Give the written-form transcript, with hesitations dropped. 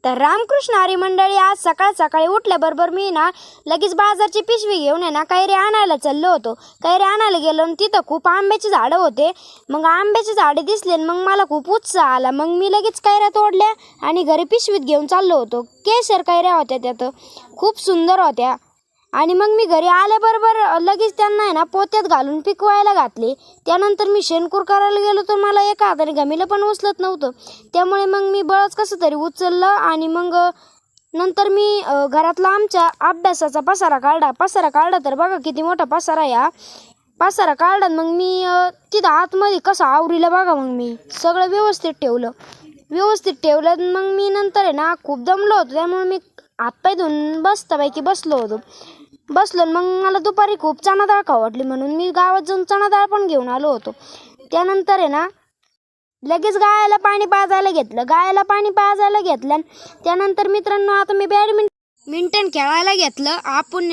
तर रामकृष्ण हरी मंडळी, आज सकाळ सकाळी उठल्याबरोबर मी ना लगेच बाजारची पिशवी घेऊन आहे ना कैरी आणायला चाललो होतो. कैरी आणायला गेलो आणि तिथं खूप आंब्याची झाडं होते. मग आंब्याची झाडे दिसले मग मला खूप उत्साह आला. मग मी लगेच कैऱ्या तोडल्या आणि घरी पिशवीत घेऊन चाललो होतो. केशर कैऱ्या होत्या, त्यात खूप सुंदर होत्या. आणि मग मी घरी आल्याबरोबर लगेच त्यांना आहे ना पोत्यात घालून पिकवायला घातले. त्यानंतर मी शेणकूर करायला गेलो तर मला एका हाताने गमीला पण उचलत नव्हतं. त्यामुळे मग मी बळच कसं तरी उचललं आणि मग नंतर मी घरातला आमच्या अभ्यासाचा पसारा काढला तर बघा किती मोठा पसारा या पसारा काढला. मग मी तिथं आतमध्ये कसं आवरीला बघा. मग मी सगळं व्यवस्थित ठेवलं. मग मी नंतर आहे ना खूप दमलो होतो, त्यामुळे मी हातपाय धुवून बसतापैकी बसलो. मग मला दुपारी खूप चणा डाळ खाऊ वाटली म्हणून मी गावात जाऊन चणा डाळ पण घेऊन आलो होतो. त्यानंतर आहे ना लगेच गायाला पाणी पाजायला घेतलं. त्यानंतर मित्रांनो आता मी बॅडमिंटन खेळायला घेतलं. आपण